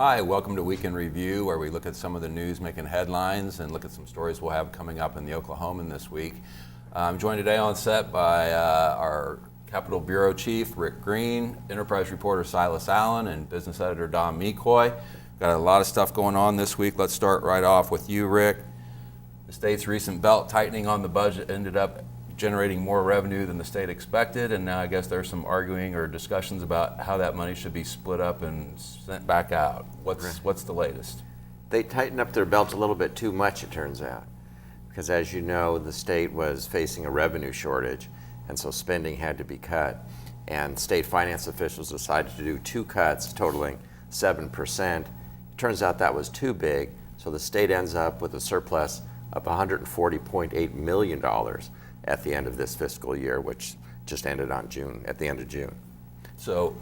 Hi, welcome to Week in Review, where we look at some of the news making headlines and look at some stories we'll have coming up in the Oklahoman this week. I'm joined today on set by our Capitol Bureau Chief, Rick Green, Enterprise reporter Silas Allen, and business editor Don McCoy. Got a lot of stuff going on this week. Let's start right off with you, Rick. The state's recent belt tightening on the budget ended up generating more revenue than the state expected, and now I guess there's some arguing or discussions about how that money should be split up and sent back out. What's the latest? They tightened up their belt a little bit too much, it turns out, because as you know, the state was facing a revenue shortage, and so spending had to be cut, and state finance officials decided to do two cuts totaling 7%. It turns out that was too big, so the state ends up with a surplus of $140.8 million at the end of this fiscal year, which just ended at the end of June. So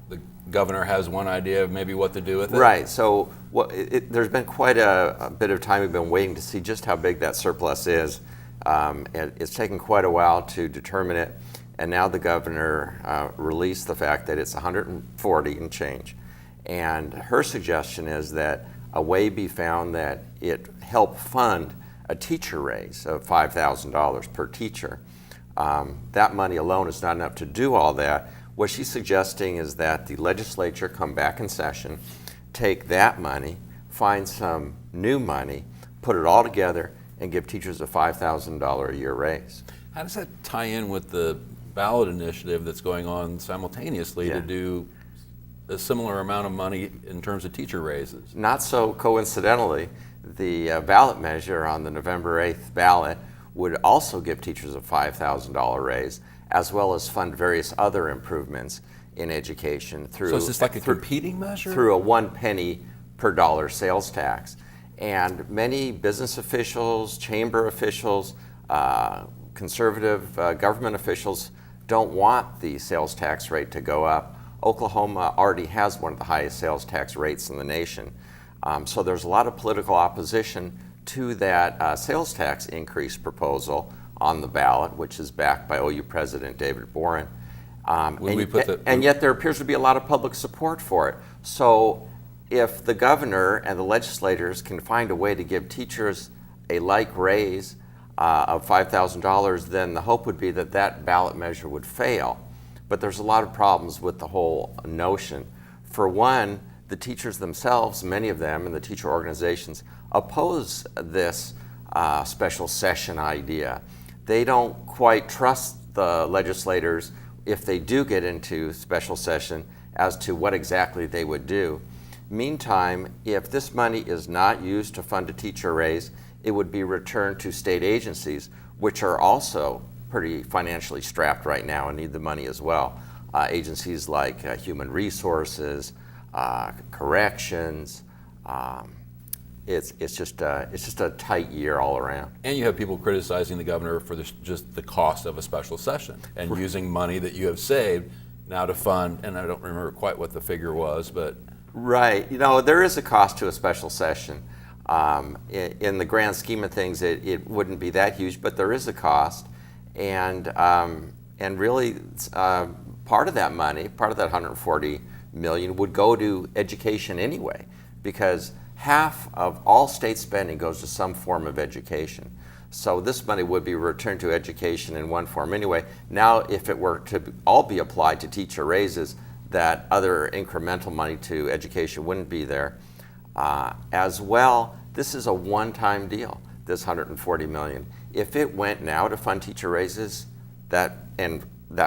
the governor has one idea of maybe what to do with it? Right, so there's been quite a bit of time we've been waiting to see just how big that surplus is. It's taken quite a while to determine it, and now the governor released the fact that it's 140 and change. And her suggestion is that a way be found that it help fund a teacher raise of $5,000 per teacher. That money alone is not enough to do all that. What she's suggesting is that the legislature come back in session, take that money, find some new money, put it all together, and give teachers a $5,000 a year raise. How does that tie in with the ballot initiative that's going on simultaneously to do a similar amount of money in terms of teacher raises? Not so coincidentally, the ballot measure on the November 8th ballot would also give teachers a $5,000 raise, as well as fund various other improvements in education through. So is this like a competing measure? Through a 1 penny per dollar sales tax. And many business officials, chamber officials, conservative government officials don't want the sales tax rate to go up. Oklahoma already has one of the highest sales tax rates in the nation. So there's a lot of political opposition to that sales tax increase proposal on the ballot, which is backed by OU President David Boren. And yet there appears to be a lot of public support for it. So if the governor and the legislators can find a way to give teachers a like raise of $5,000, then the hope would be that that ballot measure would fail. But there's a lot of problems with the whole notion. For one, the teachers themselves, many of them, and the teacher organizations oppose this special session idea. They don't quite trust the legislators, if they do get into special session, as to what exactly they would do. Meantime, if this money is not used to fund a teacher raise, it would be returned to state agencies, which are also pretty financially strapped right now and need the money as well. Agencies like Human Resources, corrections. It's just a tight year all around. And you have people criticizing the governor for just the cost of a special session and using money that you have saved now to fund, and I don't remember quite what the figure was, but. Right, there is a cost to a special session. In the grand scheme of things, it wouldn't be that huge, but there is a cost. And really part of that money, part of that $140 million would go to education anyway, because half of all state spending goes to some form of education. So this money would be returned to education in one form anyway. Now, if it were to all be applied to teacher raises, that other incremental money to education wouldn't be there. As well, this is a one-time deal, this $140 million. If it went now to fund teacher raises, that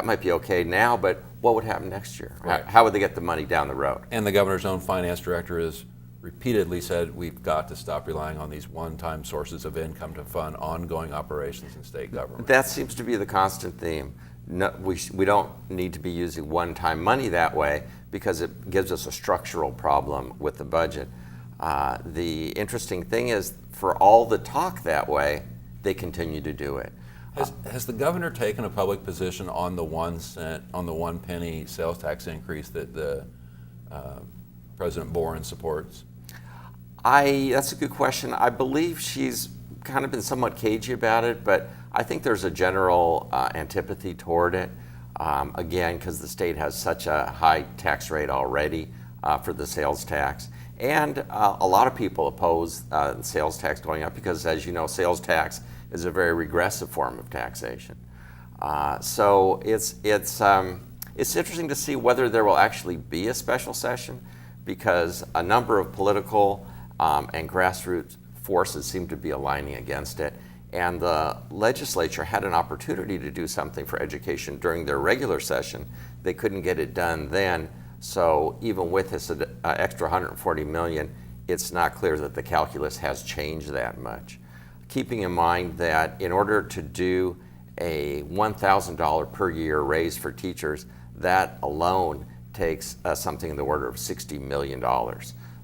might be okay now, but what would happen next year? Right. How would they get the money down the road? And the governor's own finance director has repeatedly said we've got to stop relying on these one-time sources of income to fund ongoing operations in state government. That seems to be the constant theme. No, we don't need to be using one-time money that way, because it gives us a structural problem with the budget. The interesting thing is, for all the talk that way, they continue to do it. Has the governor taken a public position on the 1 cent, on the 1 penny sales tax increase that the President Boren supports? That's a good question. I believe she's kind of been somewhat cagey about it, but I think there's a general antipathy toward it. Again, because the state has such a high tax rate already for the sales tax. And a lot of people oppose the sales tax going up because, as you know, sales tax is a very regressive form of taxation. So it's interesting to see whether there will actually be a special session, because a number of political and grassroots forces seem to be aligning against it. And the legislature had an opportunity to do something for education during their regular session. They couldn't get it done then. So even with this extra $140 million, it's not clear that the calculus has changed that much. Keeping in mind that in order to do a $1,000 per year raise for teachers, that alone takes something in the order of $60 million.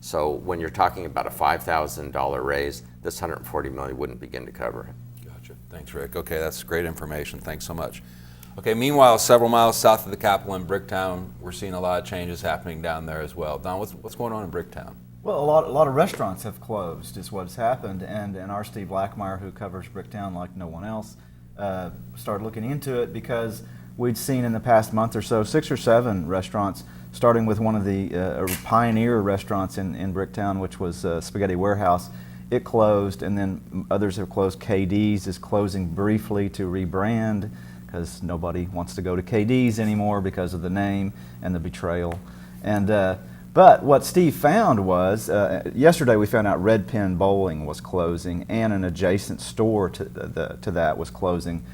So when you're talking about a $5,000 raise, this $140 million wouldn't begin to cover it. Gotcha. Thanks, Rick. Okay, that's great information. Thanks so much. Okay, meanwhile, several miles south of the Capitol in Bricktown, we're seeing a lot of changes happening down there as well. Don, what's going on in Bricktown? Well, a lot of restaurants have closed is what's happened, and our Steve Blackmeyer, who covers Bricktown like no one else, started looking into it because we'd seen in the past month or so 6 or 7 restaurants, starting with one of the pioneer restaurants in Bricktown, which was Spaghetti Warehouse. It closed, and then others have closed. KD's is closing briefly to rebrand, because nobody wants to go to KD's anymore because of the name and the betrayal. And but what Steve found was, yesterday we found out Red Pin Bowling was closing, and an adjacent store to that was closing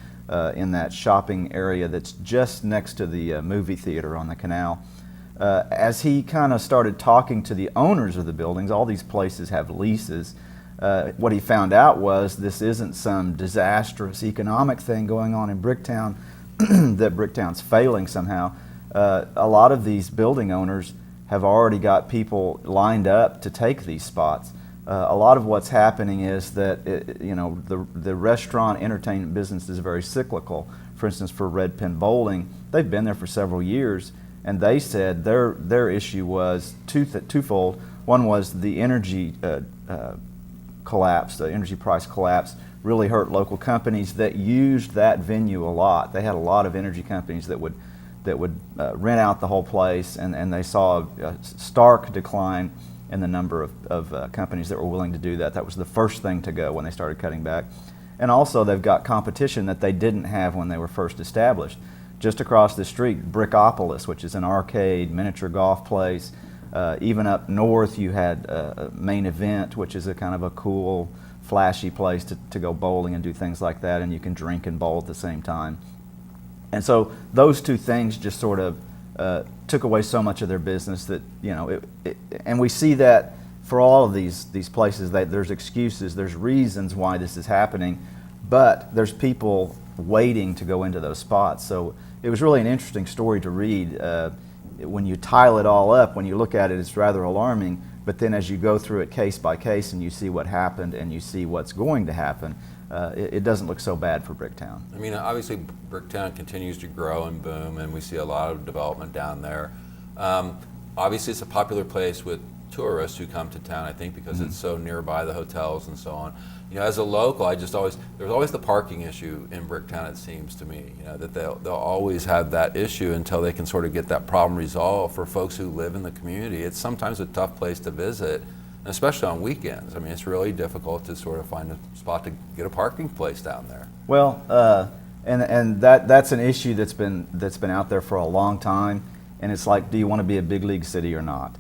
in that shopping area that's just next to the movie theater on the canal. As he kind of started talking to the owners of the buildings, all these places have leases. What he found out was this isn't some disastrous economic thing going on in Bricktown, that Bricktown's failing somehow. A lot of these building owners have already got people lined up to take these spots. A lot of what's happening is that the restaurant entertainment business is very cyclical. For instance, for Red Pin Bowling, they've been there for several years, and they said their issue was twofold. One was the energy collapse, the energy price collapse, really hurt local companies that used that venue a lot. They had a lot of energy companies that would rent out the whole place, and they saw a stark decline in the number of companies that were willing to do that. That was the first thing to go when they started cutting back. And also they've got competition that they didn't have when they were first established. Just across the street, Brickopolis, which is an arcade, miniature golf place. Even up north, you had Main Event, which is a kind of a cool, flashy place to go bowling and do things like that, and you can drink and bowl at the same time. And so those two things just sort of took away so much of their business that, and we see that for all of these places, that there's excuses, there's reasons why this is happening, but there's people waiting to go into those spots. So it was really an interesting story to read. When you tile it all up, when you look at it, it's rather alarming, but then as you go through it case by case and you see what happened and you see what's going to happen, it doesn't look so bad for Bricktown. I mean, obviously Bricktown continues to grow and boom, and we see a lot of development down there. Obviously it's a popular place with tourists who come to town, I think, because it's so nearby the hotels and so on. As a local, there's always the parking issue in Bricktown, it seems to me, that they'll always have that issue until they can sort of get that problem resolved for folks who live in the community. It's sometimes a tough place to visit, especially on weekends. I mean, it's really difficult to sort of find a spot to get a parking place down there. Well, and that's an issue that's been out there for a long time, and it's like, do you want to be a big league city or not?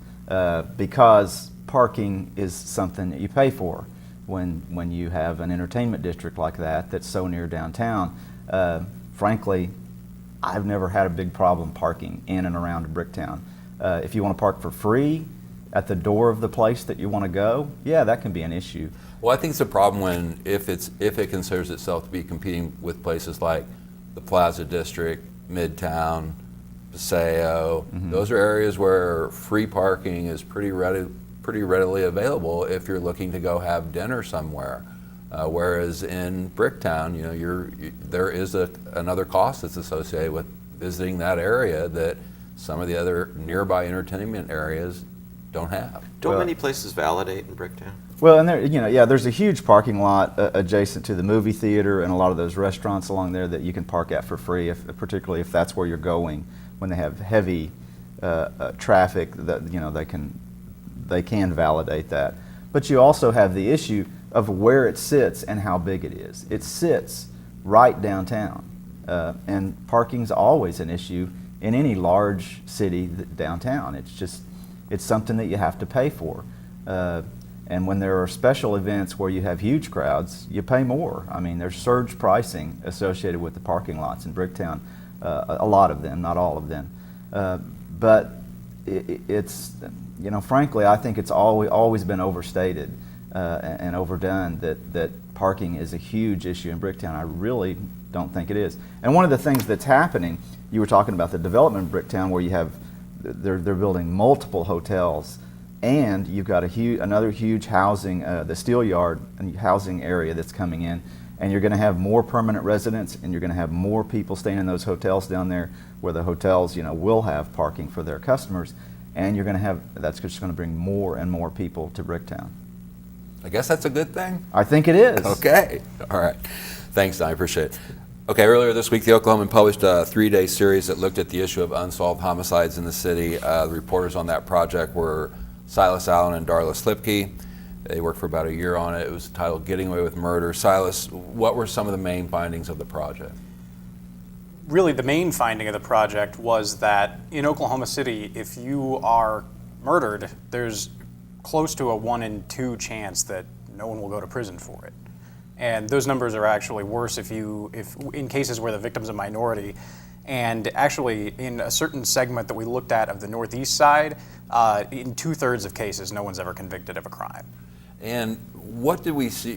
Because parking is something that you pay for when you have an entertainment district like that that's so near downtown. Frankly, I've never had a big problem parking in and around Bricktown. If you want to park for free at the door of the place that you want to go, yeah, that can be an issue. Well, I think it's a problem if it considers itself to be competing with places like the Plaza District, Midtown, Paseo. Those are areas where free parking is pretty readily available if you're looking to go have dinner somewhere. Whereas in Bricktown, there is another cost that's associated with visiting that area that some of the other nearby entertainment areas don't have. Don't many places validate in Bricktown? Well, and there's a huge parking lot adjacent to the movie theater and a lot of those restaurants along there that you can park at for free, particularly if that's where you're going. When they have heavy traffic, that they can validate that. But you also have the issue of where it sits and how big it is. It sits right downtown, and parking's always an issue in any large city downtown. It's something that you have to pay for. And when there are special events where you have huge crowds, you pay more. I mean, there's surge pricing associated with the parking lots in Bricktown, a lot of them, not all of them. But it's, frankly, I think it's always been overstated and overdone that parking is a huge issue in Bricktown. I really don't think it is. And one of the things that's happening, you were talking about the development in Bricktown where you have, they're building multiple hotels, and you've got another huge housing, the steel yard and housing area that's coming in, and you're going to have more permanent residents, and you're going to have more people staying in those hotels down there, where the hotels, will have parking for their customers, and that's just going to bring more and more people to Bricktown. I guess that's a good thing. I think it is. Okay. All right. Thanks, Don. I appreciate it. Okay, earlier this week, the Oklahoman published a 3-day series that looked at the issue of unsolved homicides in the city. The reporters on that project were Silas Allen and Darla Slipke. They worked for about a year on it. It was titled Getting Away with Murder. Silas, what were some of the main findings of the project? Really, the main finding of the project was that in Oklahoma City, if you are murdered, there's close to a 1 in 2 chance that no one will go to prison for it. And those numbers are actually worse if in cases where the victim's a minority. And actually, in a certain segment that we looked at of the northeast side, in 2/3 of cases, no one's ever convicted of a crime. And what did we see,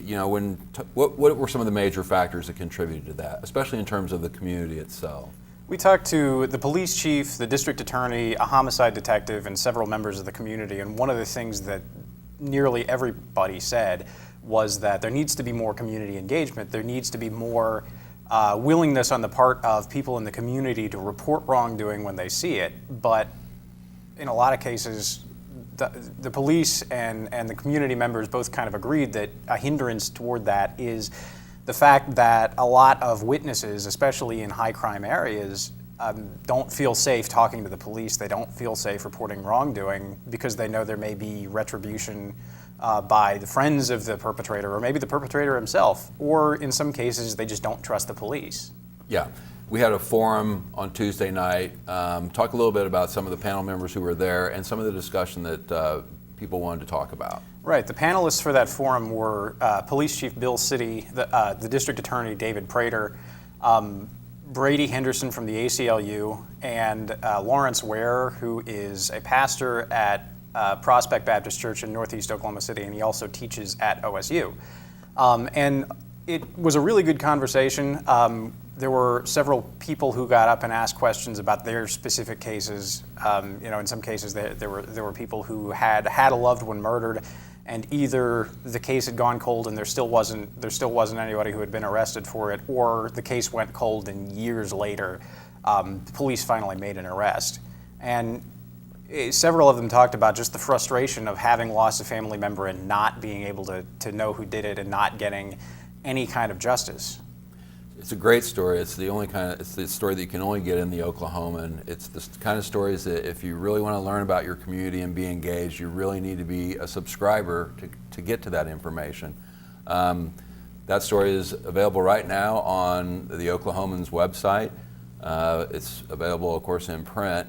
what were some of the major factors that contributed to that, especially in terms of the community itself? We talked to the police chief, the district attorney, a homicide detective, and several members of the community. And one of the things that nearly everybody said was that there needs to be more community engagement. There needs to be more willingness on the part of people in the community to report wrongdoing when they see it. But in a lot of cases, the police and the community members both kind of agreed that a hindrance toward that is the fact that a lot of witnesses, especially in high crime areas, don't feel safe talking to the police. They don't feel safe reporting wrongdoing because they know there may be retribution by the friends of the perpetrator, or maybe the perpetrator himself, or in some cases they just don't trust the police. Yeah, we had a forum on Tuesday night. Talk a little bit about some of the panel members who were there and some of the discussion that people wanted to talk about. Right, the panelists for that forum were Police Chief Bill City, the District Attorney David Prater, Brady Henderson from the ACLU, and Lawrence Ware, who is a pastor at Prospect Baptist Church in Northeast Oklahoma City, and he also teaches at OSU. And it was a really good conversation. There were several people who got up and asked questions about their specific cases. In some cases there were people who had a loved one murdered, and either the case had gone cold and there still wasn't anybody who had been arrested for it, or the case went cold and years later the police finally made an arrest. And several of them talked about just the frustration of having lost a family member and not being able to know who did it and not getting any kind of justice. It's a great story. It's the story that you can only get in the Oklahoman. It's the kind of stories that if you really want to learn about your community and be engaged, you really need to be a subscriber to get to that information. That story is available right now on the Oklahoman's website. It's available, of course, in print.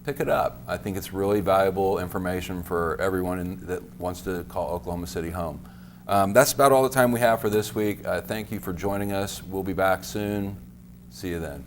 Pick it up. I think it's really valuable information for everyone that wants to call Oklahoma City home. That's about all the time we have for this week. Thank you for joining us. We'll be back soon. See you then.